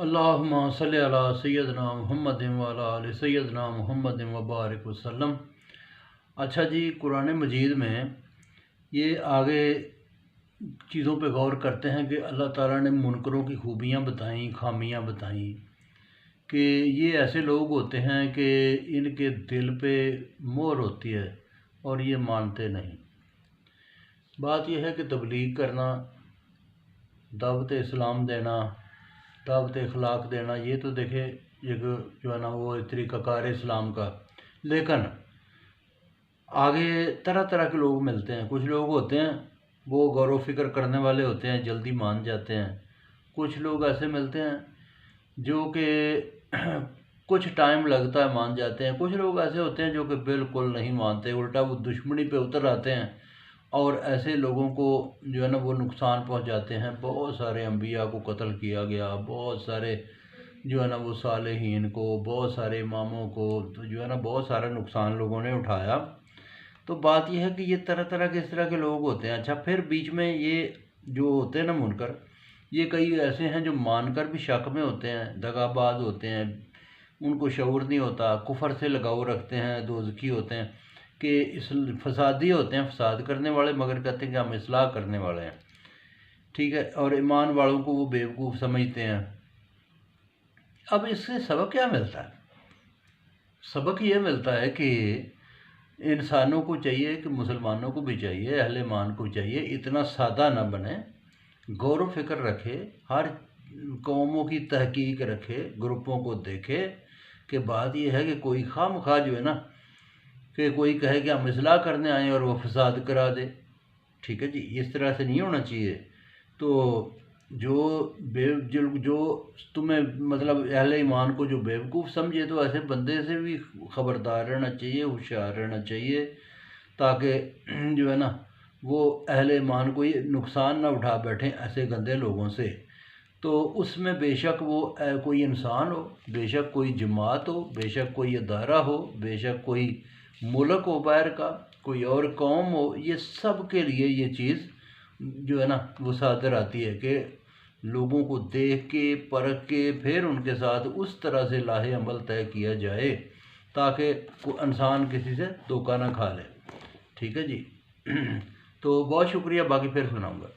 اللہم صلی علی سیدنا محمد وعلی آل سیدنا محمد وبارک وسلم۔ اچھا جی، قرآن مجید میں یہ آگے چیزوں پہ غور کرتے ہیں کہ اللہ تعالیٰ نے منکروں کی خوبیاں بتائیں، خامیاں بتائیں، کہ یہ ایسے لوگ ہوتے ہیں کہ ان کے دل پہ مہر ہوتی ہے اور یہ مانتے نہیں۔ بات یہ ہے کہ تبلیغ کرنا، دعوت اسلام دینا، دعوت اخلاق دینا، یہ تو دیکھیں ایک جو ہے نا وہ طریقہ کار اسلام کا، لیکن آگے طرح طرح کے لوگ ملتے ہیں۔ کچھ لوگ ہوتے ہیں وہ غور و فکر کرنے والے ہوتے ہیں، جلدی مان جاتے ہیں۔ کچھ لوگ ایسے ملتے ہیں جو کہ کچھ ٹائم لگتا ہے مان جاتے ہیں۔ کچھ لوگ ایسے ہوتے ہیں جو کہ بالکل نہیں مانتے، الٹا وہ دشمنی پہ اتر آتے ہیں اور ایسے لوگوں کو جو ہے نا وہ نقصان پہنچاتے ہیں۔ بہت سارے انبیاء کو قتل کیا گیا، بہت سارے جو ہے نا وہ صالحین کو، بہت سارے اماموں کو جو ہے نا بہت سارا نقصان لوگوں نے اٹھایا۔ تو بات یہ ہے کہ یہ طرح طرح کے اس طرح کے لوگ ہوتے ہیں۔ اچھا، پھر بیچ میں یہ جو ہوتے ہیں نا منکر، یہ کئی ایسے ہیں جو مان کر بھی شک میں ہوتے ہیں، دغا باز ہوتے ہیں، ان کو شعور نہیں ہوتا، کفر سے لگاؤ رکھتے ہیں، دوزخی ہوتے ہیں، کہ فسادی ہوتے ہیں، فساد کرنے والے، مگر کہتے ہیں کہ ہم اصلاح کرنے والے ہیں، ٹھیک ہے، اور ایمان والوں کو وہ بیوقوف سمجھتے ہیں۔ اب اس سے سبق کیا ملتا ہے؟ سبق یہ ملتا ہے کہ انسانوں کو چاہیے، کہ مسلمانوں کو بھی چاہیے، اہل ایمان کو چاہیے، اتنا سادہ نہ بنے، غور و فکر رکھے، ہر قوموں کی تحقیق رکھے، گروپوں کو دیکھے، کہ بات یہ ہے کہ کوئی خواہ مخواہ جو ہے نا کہ کوئی کہے کہ ہم اصلاح کرنے آئیں اور وہ فساد کرا دے، ٹھیک ہے جی، اس طرح سے نہیں ہونا چاہیے۔ تو جو تمہیں مطلب اہل ایمان کو جو بیوقوف سمجھے، تو ایسے بندے سے بھی خبردار رہنا چاہیے، ہوشیار رہنا چاہیے، تاکہ جو ہے نا وہ اہل ایمان کو یہ نقصان نہ اٹھا بیٹھیں ایسے گندے لوگوں سے۔ تو اس میں بے شک وہ کوئی انسان ہو، بے شک کوئی جماعت ہو، بے شک کوئی ادارہ ہو، بے شک کوئی ملک ہو باہر کا، کوئی اور قوم ہو، یہ سب کے لیے یہ چیز جو ہے نا وہ صادر آتی ہے کہ لوگوں کو دیکھ کے پرکھ کے پھر ان کے ساتھ اس طرح سے لاہ عمل طے کیا جائے تاکہ کوئی انسان کسی سے دھوکہ نہ کھا لے، ٹھیک ہے جی۔ تو بہت شکریہ، باقی پھر سناؤں گا۔